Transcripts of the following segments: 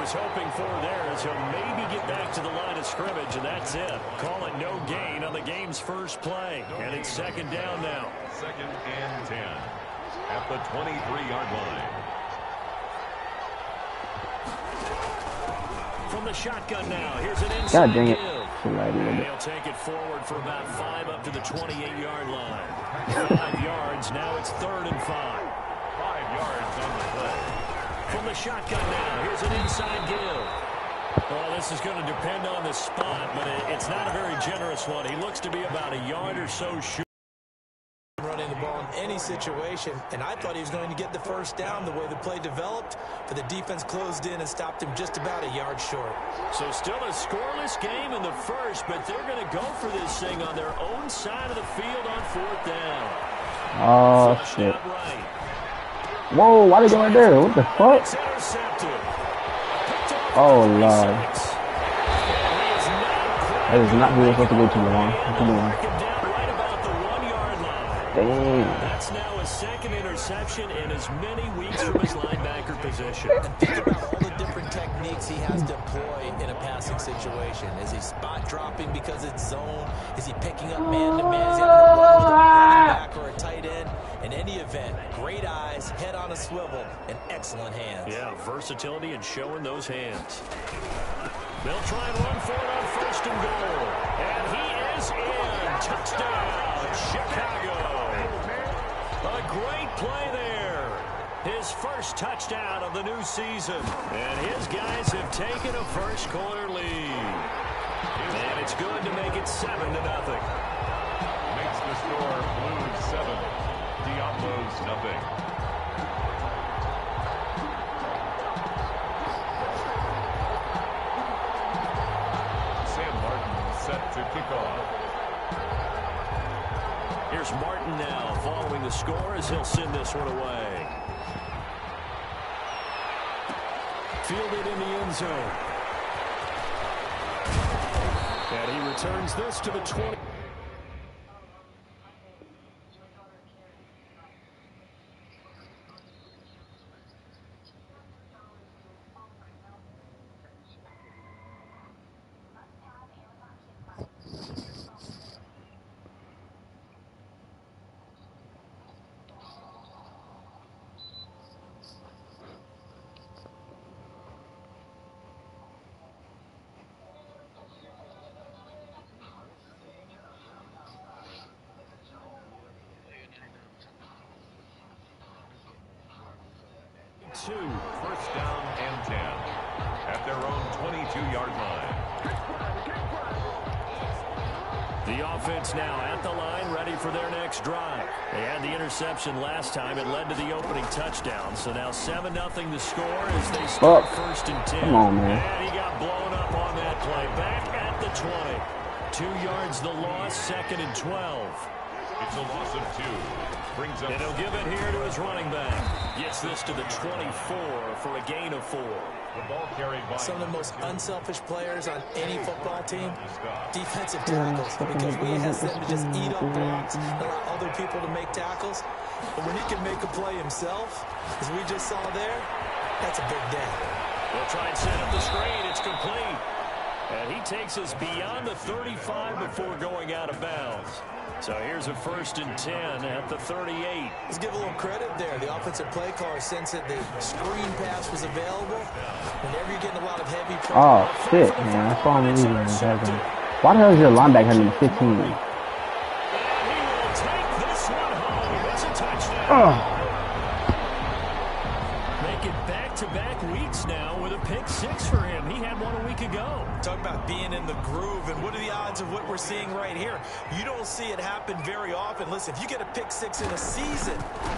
was hoping for there is he'll maybe get back to the line of scrimmage, and that's it. Call it no gain on the game's first play. And it's second down now. 2nd and 10 at the 23-yard line. From the shotgun now, here's an inside God dang it. and he'll take it forward for about 5 up to the 28-yard line. 5 yards, now it's 3rd and 5. 5 yards on the play. From the shotgun now, here's an inside give. Well, this is going to depend on the spot, but it's not a very generous one. He looks to be about a yard or so short. Running the ball in any situation, and I thought he was going to get the first down the way the play developed, but the defense closed in and stopped him just about a yard short. So still a scoreless game in the first, but they're going to go for this thing on their own side of the field on 4th down. Oh, shit. Whoa, why are they going there? What the fuck? Oh, Lord. That is not who we're supposed to go to, Lamar. Dang. That's now a 2nd interception in as many weeks from his linebacker position. And think about all the different techniques he has to employ in a passing situation. Is he spot dropping because it's zone? Is he picking up man-to-man? Is he having to run with a running back or a tight end? In any event, great eyes, head on a swivel, and excellent hands. Yeah, versatility and showing those hands. They'll try and run for it on 1st and goal. And he is in. Touchdown, Chicago. A great play there. His first touchdown of the new season. And his guys have taken a first quarter lead. And it's good to make it 7-0. Makes the score Blues 7. Diablos nothing. Sam Martin set to kick off. Here's Martin now following the score as he'll send this one away. Fielded in the end zone. And he returns this to the 20. First down and 10 at their own 22-yard line. The offense now at the line, ready for their next drive. They had the interception last time. It led to the opening touchdown. So now 7-0 the score as they start 1st and 10. Come on, man. And he got blown up on that play. Back at the 20. 2 yards the loss, 2nd and 12. It's a loss of 2. Brings up. And he'll give it here to his running back. Gets this to the 24 for a gain of 4. The ball carried by some of the most unselfish players on any football team, defensive tackles, because we ask them to just eat up blocks and allow other people to make tackles. But when he can make a play himself, as we just saw there, that's a big day. They'll try and set up the screen. It's complete. And he takes us beyond the 35 before going out of bounds. So here's a 1st and 10 at the 38. Let's give a little credit there. The offensive play caller sensed that the screen pass was available. Whenever you're getting a lot of heavy pressure. Oh, shit, man. That's all I'm using. Why the hell is your linebacker number 15? And he will take this one home. It's a touchdown. Make it back-to-back weeks now with a pick 6 for him. He had one a week ago. Talk about being in the groove, and what are the odds of what we're seeing right here? You don't see it happen very often. Listen, if you get a pick 6 in a season,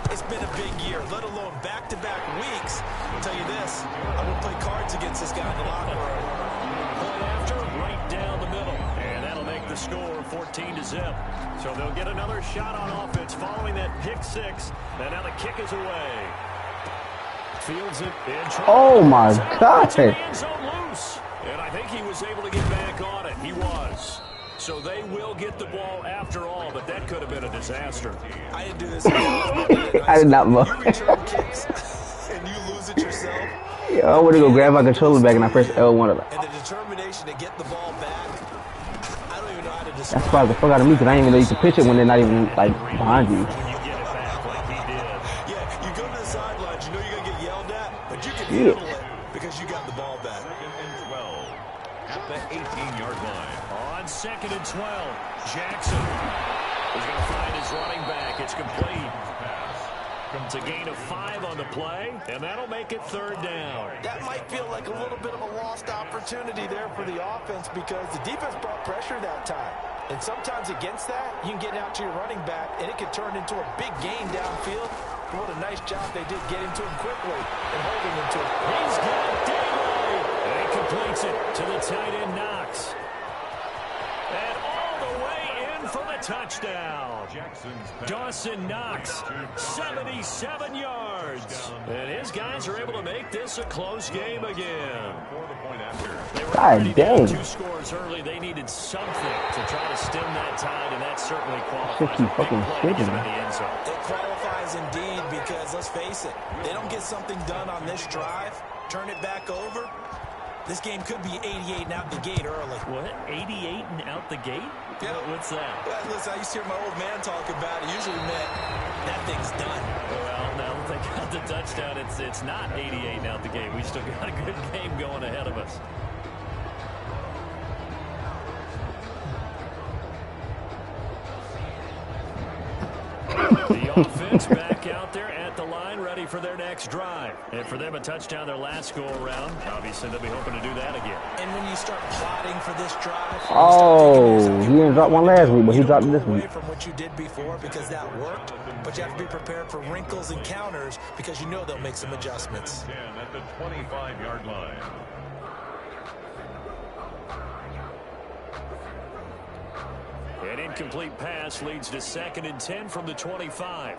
it's been a big year, let alone back-to-back weeks. I'll tell you this, I will play cards against this guy in the locker room. Point after, right down the middle. And that'll make the score 14-0. So they'll get another shot on offense following that pick 6. And now the kick is away. Fields it in trouble. Oh, my God. And I think he was able to get back on it. He was. So they will get the ball after all, but that could have been a disaster. I didn't do this. I did not look. You return kicks and you lose it yourself. Yeah, I want to go grab my controller back and I press L1. And the determination to get the ball back, I don't even know how to describe. That surprised the fuck out of me because I didn't even know you could pitch it when they're not even like behind you. When you get it back like he did. Yeah, you go to the sidelines, you know you're going to get yelled at, but you can handle it because you got the ball back. 2nd and 12 at the 18-yard line. On 2nd and 12, Jackson is going to find his running back. It's complete. It's a gain of 5 on the play, and that'll make it 3rd down. That might feel like a little bit of a lost opportunity there for the offense because the defense brought pressure that time. And sometimes against that, you can get out to your running back, and it could turn into a big gain downfield. But what a nice job they did getting to him quickly and holding him to it. He's got daylight. And he completes it to the tight end, Knox. And all the way in for the touchdown. Dawson Knox, 77 yards. And his guys are able to make this a close game again. They were already down 2 scores early. They needed something to try to stem that tide, and that certainly qualifies. It qualifies indeed because, let's face it, they don't get something done on this drive, turn it back over. This game could be 88 and out the gate early. What? 88 and out the gate? Yeah. What's that? Well, listen, I used to hear my old man talk about it. Usually meant that thing's done. Well, now that they got the touchdown, it's not 88 and out the gate. We still got a good game going ahead of us. The offense back out there at the line, ready for their next drive. And for them, a touchdown their last go-around. Obviously, they'll be hoping to do that again. And when you start plotting for this drive... Oh, he didn't drop one last week, but he dropped this week. From what you did before because that worked, but you have to be prepared for wrinkles and counters because you know they'll make some adjustments. 10 at the 25-yard line. An incomplete pass leads to 2nd and 10 from the 25.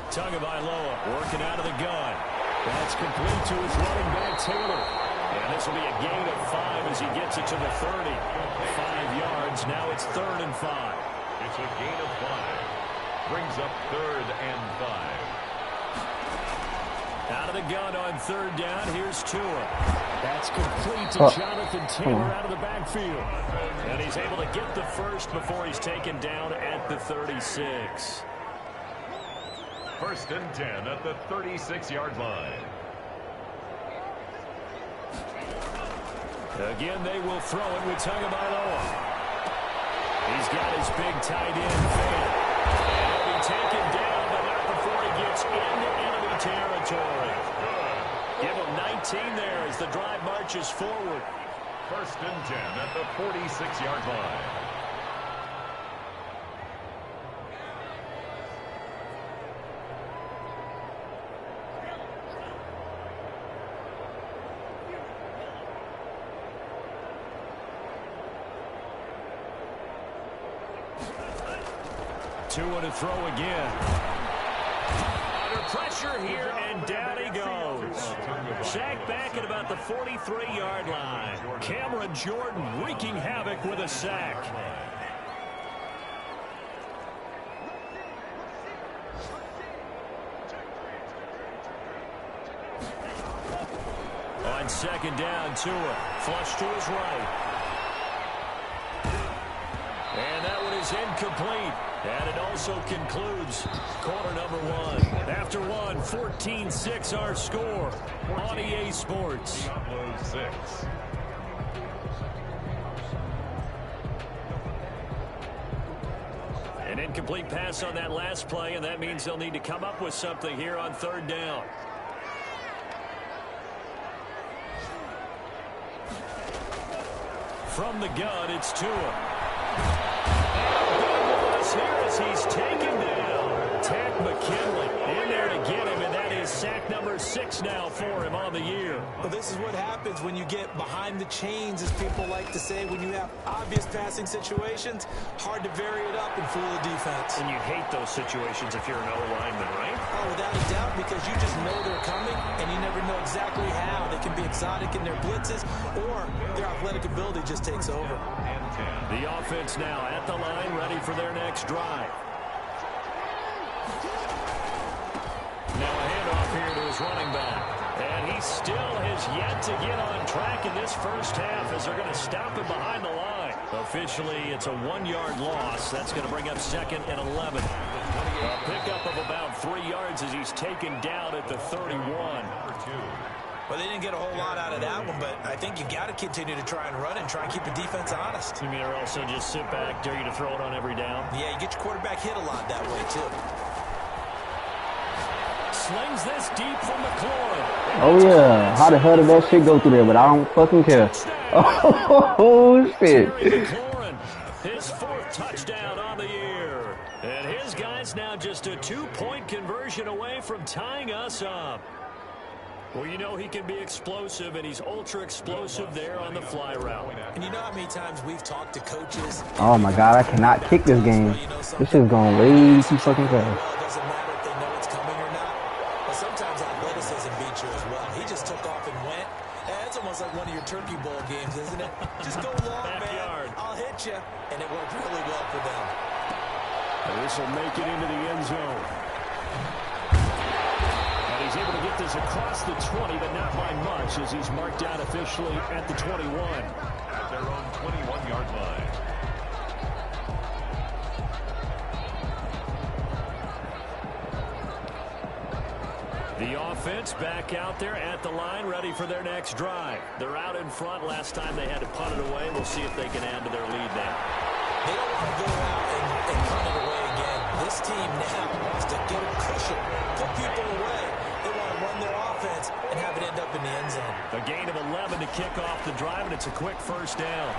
Tagovailoa working out of the gun. That's complete to his running back, Taylor. And this will be a gain of 5 as he gets it to the 30. 5 yards. Now it's 3rd and 5. It's a gain of 5. Brings up 3rd and 5. Out of the gun on 3rd down. Here's Tua. That's complete to Jonathan Taylor out of the backfield. And he's able to get the first before he's taken down at the 36. 1st and 10 at the 36-yard line. Again, they will throw it with Tagovailoa. He's got his big tight end fan. And he'll be taken down, but not before he gets into enemy territory. Give him 19 there as the drive marches forward. 1st and 10 at the 46-yard line. Tua to throw again. Under pressure here, and down he goes. Sacked back at about the 43-yard line. Cameron Jordan wreaking havoc with a sack. On 2nd down, Tua flush to his right. And that one is incomplete. And it also concludes quarter number 1. After 14-6 our score on EA Sports. 6. An incomplete pass on that last play, and that means they'll need to come up with something here on 3rd down. From the gun, it's Tua. Here as he's taken down. Ted McKinley in there to get him, and that is sack number 6 now for him on the year. Well, this is what happens when you get behind the chains, as people like to say. When you have obvious passing situations, hard to vary it up and fool the defense. And you hate those situations if you're an O-lineman, right? Oh, without a doubt, because you just know they're coming, and you never know exactly how. They can be exotic in their blitzes, or their athletic ability just takes over. The offense now at the line, ready for their next drive. Now a his running back. And he still has yet to get on track in this first half as they're going to stop him behind the line. Officially, it's a 1-yard loss. That's going to bring up 2nd and 11. A pickup of about 3 yards as he's taken down at the 31. Well, they didn't get a whole lot out of that one, but I think you got to continue to try and run and try and keep the defense honest. You mean or also just sit back, dare you to throw it on every down? Yeah, you get your quarterback hit a lot that way, too. Slings this deep from McLaurin. Oh, yeah. How the hell did that shit go through there? But I don't fucking care. Oh, shit. McLaurin, his 4th touchdown on the year. And his guy's now just a 2-point conversion away from tying us up. Well, you know he can be explosive, and he's ultra-explosive there on the fly route. And you know how many times we've talked to coaches? Oh, my God. I cannot kick this game. This shit's going way too fucking fast. It doesn't matter if they know it's coming or not. But sometimes athleticism beats you as well. He just took off and went. It's almost like one of your Turkey Bowl games, isn't it? Just go long, man. I'll hit you. And it worked really well for them. And this will make it into the end zone. He's able to get this across the 20, but not by much, as he's marked down officially at the 21. At their own 21-yard line. The offense back out there at the line, ready for their next drive. They're out in front. Last time they had to punt it away. We'll see if they can add to their lead now. They don't want to go out and punt it away again. This team now wants to get a cushion, put people away. Run their offense and have it end up in the end zone. A gain of 11 to kick off the drive, and it's a quick first down.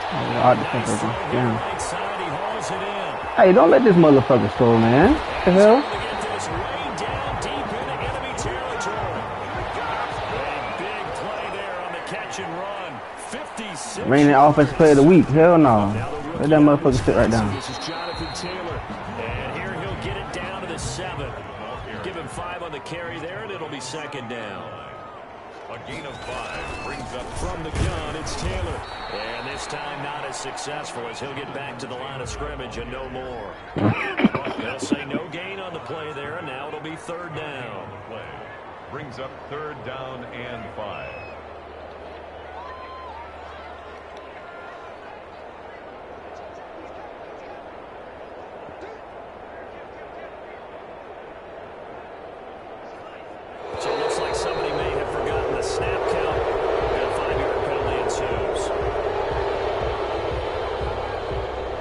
Nice throw here right side, he hauls it in. Hey, don't let this motherfucker score, man. What the hell? To get this way down deep into enemy territory. A big play there on the catch and run. 56. Reigning offensive player of the week. Hell no. Let that motherfucker sit right down. This is Jonathan Taylor. And here he'll get it down to the 7. Give him 5 on the carry there, and it'll be 2nd down. A gain of 5 brings up from the gun. It's Taylor. And this time not as successful as he'll get back to the line of scrimmage and no more. They'll say no gain on the play there, and now it'll be 3rd down. Play brings up 3rd down and 5. So it looks like somebody may have forgotten the snap count. And a 5-yard penalty ensues.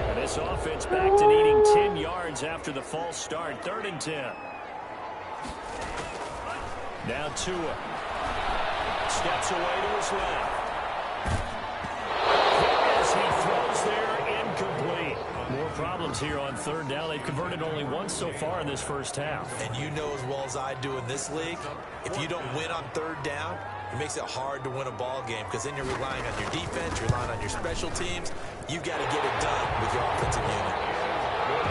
And this offense back to needing 10 yards after the false start. 3rd and 10. Now Tua. Steps away to his left. As he throws there, incomplete. More problems here on 3rd down. They've converted only once so far in this first half. And you know as well as I do in this league, if you don't win on 3rd down, it makes it hard to win a ball game because then you're relying on your defense, you're relying on your special teams. You've got to get it done with your offensive unit.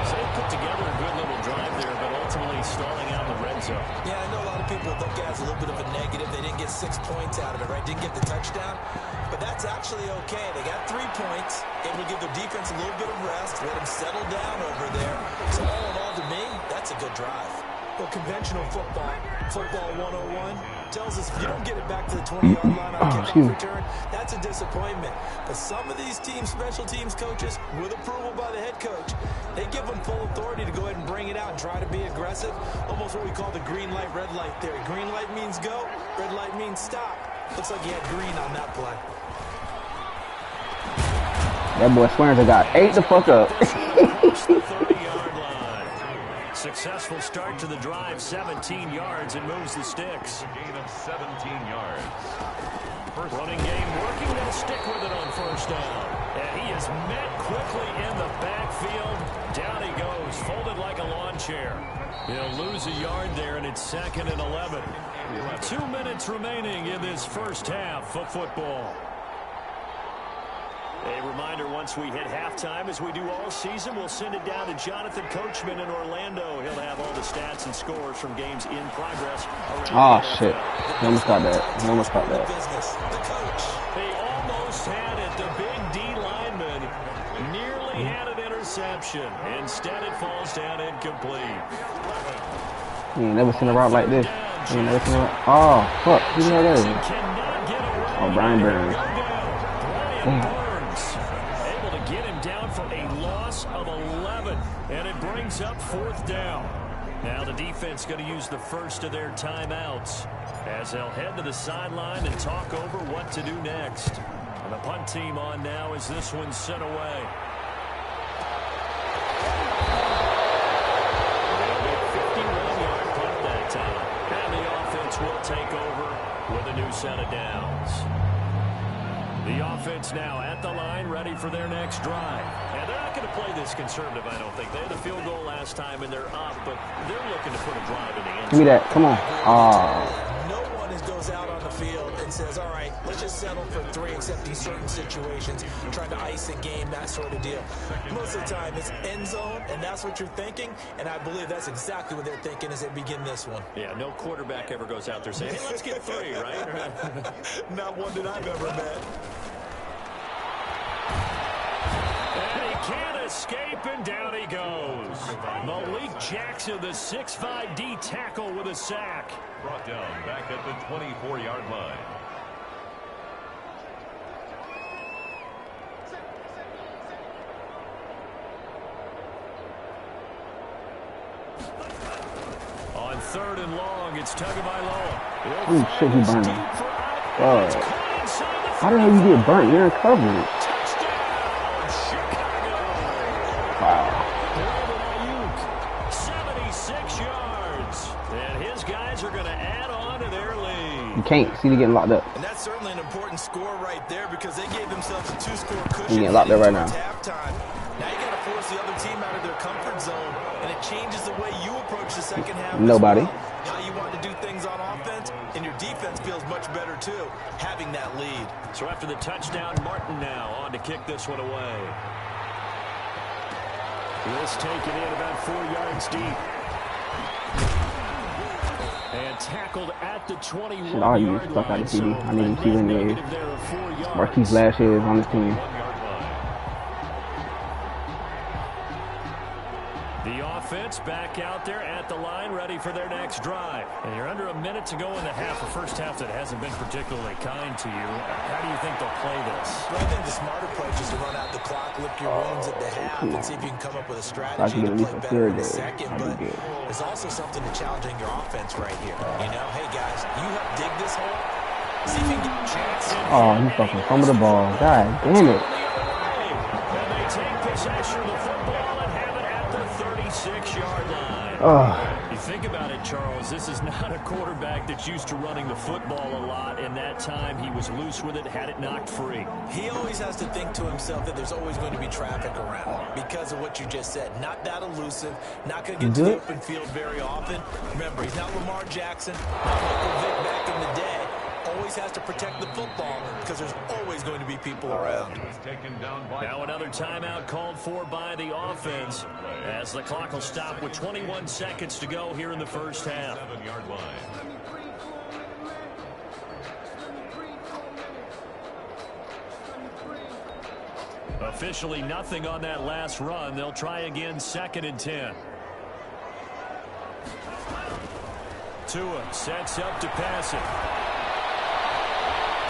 So they put together a good little drive there, but ultimately stalling out in the red zone. Yeah, I know a lot of people look at it as a little bit of a negative. They didn't get 6 points out of it, right? Didn't get the touchdown. But that's actually okay. They got 3 points. Able to give their defense a little bit of rest, let them settle down over there. So all in all, to me, that's a good drive. Well, conventional football 101, tells us if you don't get it back to the 20-yard line on kickoff return, that's a disappointment. But some of these teams, special teams coaches, with approval by the head coach, they give them full authority to go ahead and bring it out and try to be aggressive. Almost what we call the green light, red light theory. Green light means go, red light means stop. Looks like he had green on that play. That boy Swearings got 8 the fuck up. Successful start to the drive, 17 yards, and moves the sticks. Gain of 17 yards. Running game working, they'll stick with it on 1st down. And he is met quickly in the backfield. Down he goes, folded like a lawn chair. He'll lose a yard there, and it's 2nd and 11. 2 minutes remaining in this first half of football. A reminder, once we hit halftime, as we do all season, we'll send it down to Jonathan Coachman in Orlando. He'll have all the stats and scores from games in progress. Oh, shit. He almost got that. He almost got that. They almost had it. The big D lineman nearly had an interception. Instead, it falls down incomplete. You ain't never seen a route like this. You ain't never seen a route. Oh, fuck. Who's that there? Oh, Brian Burns. Damn. Able to get him down for a loss of 11, and it brings up 4th down. Now the defense going to use the first of their timeouts as they'll head to the sideline and talk over what to do next. And the punt team on now as this one's sent away. And the offense will take over with a new set of downs. The offense now at the line, ready for their next drive. And they're not going to play this conservative, I don't think. They had a field goal last time, and they're up, but they're looking to put a drive in the end. Give me that. Come on. No one goes out on the field and says, all right, let's just settle for 3, except in certain situations, trying to ice a game, that sort of deal. Most of the time, it's end zone, and that's what you're thinking, and I believe that's exactly what they're thinking as they begin this one. Yeah, no quarterback ever goes out there saying, hey, let's get 3, right? Not one that I've ever met. And he can't escape, and down he goes. Malik Jackson, the 6'5" D tackle with a sack. Brought down back at the 24-yard line. On 3rd and long, it's Tagovailoa. Oh, shit, he burned him. How the hell you get burnt? You're in coverage. Wow. 76 yards. And his guys are going to add on to their lead. You can't see me getting locked up. And that's certainly an important score right there because they gave themselves a 2-score cushion. You getting locked up right now. Halftime. Now you got to force the other team out of their comfort zone, and it changes the way you approach the second half. Nobody. How you want to do things on offense, and your defense feels much better too, having that lead. So after the touchdown, Martin now on to kick this one away. This taken in about 4 yards deep. And tackled at the 21-yard line. All you stuck out of CD. I need him to anyways. Marquise Lashes on the team. The offense back out there at the line, ready for their next drive. And you're under a minute to go in the half, a first half that hasn't been particularly kind to you. How do you think they'll play this? Well, I think the smart approach is to run out the clock, lick your wounds at the half, and see if you can come up with a strategy to play better in the second. But there's also something to challenging your offense right here. You know, hey, guys, you help dig this hole. See if you can get Jackson. Oh, he fucking fumbled the ball. God damn it. And they take possession of the football and have it at the 36-yard line. You think about it, Charles, this is not a quarterback that's used to running the football a lot, and that time he was loose with it, had it knocked free. He always has to think to himself that there's always going to be traffic around because of what you just said. Not that elusive, not going to get to the open field very often. Remember, he's not Lamar Jackson, not Michael Vick back in the day. Always has to protect the football because there's always going to be people around. Now another timeout called for by the offense as the clock will stop with 21 seconds to go here in the first half. 7-yard line. Officially nothing on that last run. They'll try again 2nd and 10. Tua sets up to pass it.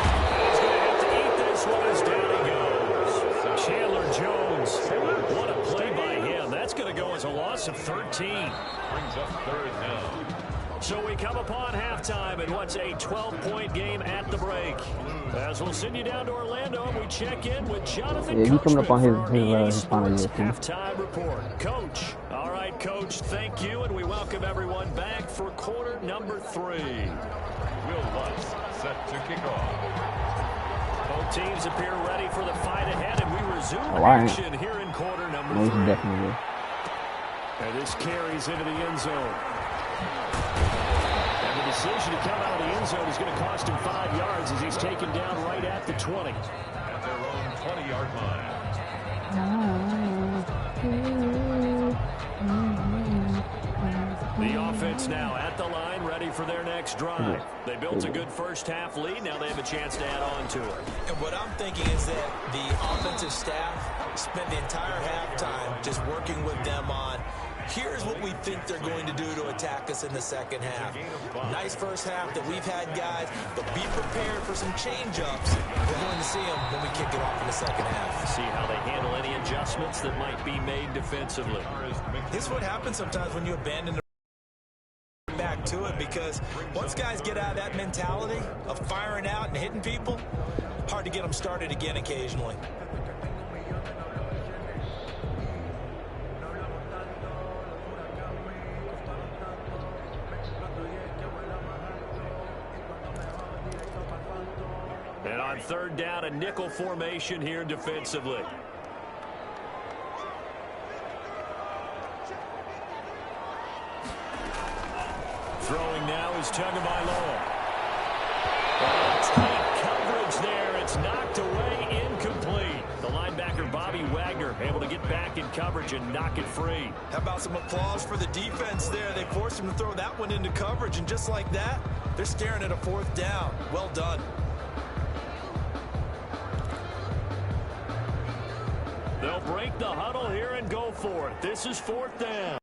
He's going to have to eat this one as down he goes. Chandler Jones. What a play by him. That's going to go as a loss of 13. Brings up 3rd down. So we come upon halftime in what's a 12-point game at the break. As we'll send you down to Orlando, and we check in with Jonathan he's coming up on his final year. halftime report. Coach. All right, Coach, thank you, and we welcome everyone back for quarter number 3. Will Lutz set to kick off. Both teams appear ready for the fight ahead, and we resume action here in quarter number 3. Definitely. And this carries into the end zone. And the decision to come out of the end zone is going to cost him 5 yards as he's taken down right at the 20. At their own 20-yard line. The offense now at the line, ready for their next drive. They built a good first half lead. Now they have a chance to add on to it. And what I'm thinking is that the offensive staff spent the entire halftime just working with them on Here's what we think they're going to do to attack us in the second half. Nice first half that we've had, guys, but be prepared for some change-ups. We're going to see them when we kick it off in the second half. See how they handle any adjustments that might be made defensively. This is what happens sometimes when you abandon the back to it, because once guys get out of that mentality of firing out and hitting people, hard to get them started again occasionally. And on third down, a nickel formation here defensively. Throwing now is Tagovailoa. Tight coverage there. It's knocked away, incomplete. The linebacker, Bobby Wagner, able to get back in coverage and knock it free. How about some applause for the defense there? They forced him to throw that one into coverage, and just like that, they're staring at a fourth down. Well done. They'll break the huddle here and go for it. This is fourth down.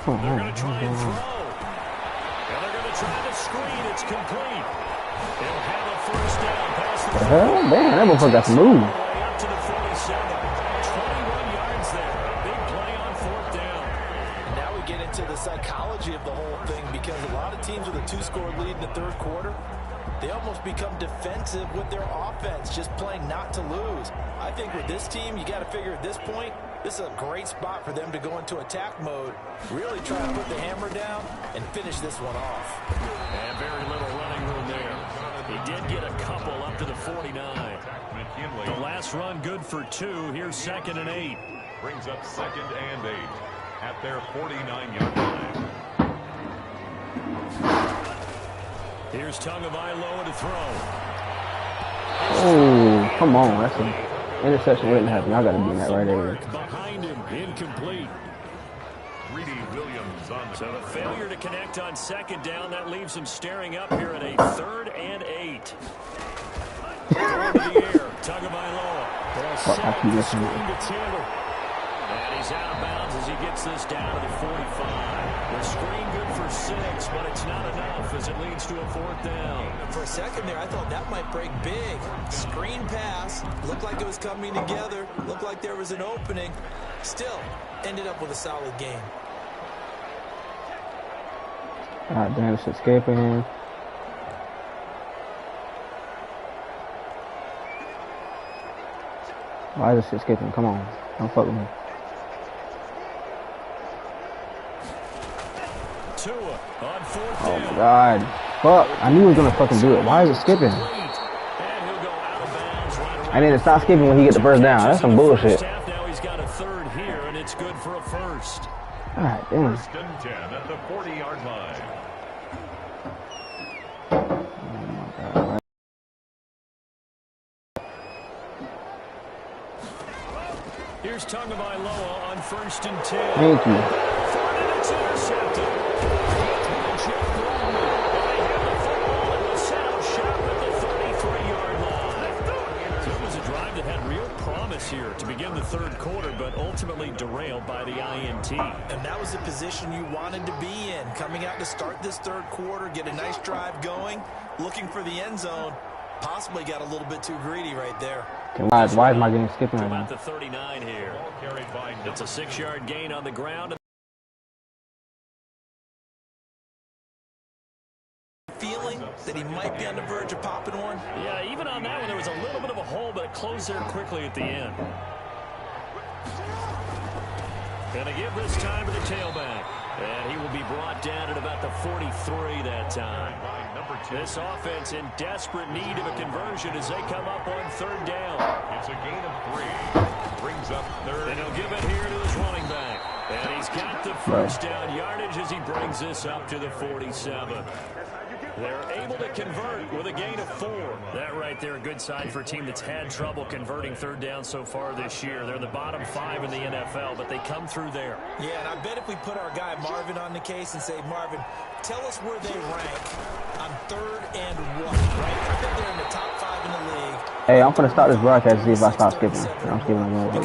They're going to try and throw. And they're going to try to screen. It's complete. They'll have a first down. Pass the hell? Damn, that motherfucker got to move. Up to the 47. 21 yards there. A big play on fourth down. And now we get into the psychology of the whole thing, because a lot of teams with a 2-score lead in the third quarter, they almost become defensive with their offense, just playing not to lose. I think with this team, you got to figure at this point, this is a great spot for them to go into attack mode, really try to put the hammer down and finish this one off. And very little running room there. He did get a couple up to the 49. The last run good for 2. Here's 2nd and 8. Brings up 2nd and 8 at their 49-yard line. Here's Tagovailoa to throw. Oh, come on. That's an interception waiting to happen. I got to be in that right area. Behind him, incomplete. So a failure to connect on 2nd down. That leaves him staring up here at a 3rd and 8. Over the air, Tagovailoa. And he's out of bounds as he gets this down to the 45. The screen good for 6, but it's not enough as it leads to a 4th down. For a second there, I thought that might break big. Screen pass. Looked like it was coming together. Looked like there was an opening. Still, ended up with a solid game. God damn, it's escaping him. Why is this escaping? Come on. Don't fuck with me. Oh my God. Fuck. I knew he was gonna fucking do it. Why is it skipping? I need to stop skipping when he gets the first down. That's some bullshit. Now he's got a 3rd here, and it's good for a 1st. God damn. 1st and 10 at the 40-yard line. Oh my God. Here's Tagovailoa on 1st and 10. Thank you. It's intercepted. Here to begin the third quarter, but ultimately derailed by the INT. And that was the position you wanted to be in, coming out to start this third quarter, get a nice drive going, looking for the end zone. Possibly got a little bit too greedy right there. Why is my game skipping right now? About the 39 here. It's a 6-yard gain on the ground. Feeling that he might be on the verge of popping one? Yeah, even on that one, there was a little bit of a hole, but it closed there quickly at the end. Going to give this time to the tailback. And he will be brought down at about the 43 that time. This offense in desperate need of a conversion as they come up on 3rd down. It's a gain of 3. Brings up 3rd. And he'll give it here to his running back. And he's got the first down yardage as he brings this up to the 47. They're able to convert with a gain of 4. That right there, a good sign for a team that's had trouble converting 3rd down so far this year. They're the bottom 5 in the NFL, but they come through there. Yeah, and I bet if we put our guy Marvin on the case and say, Marvin, tell us where they rank on 3rd and what, right? I bet they're in the top 5 in the league. Hey, I'm going to stop this broadcast and see if I stop skipping. I'm skipping.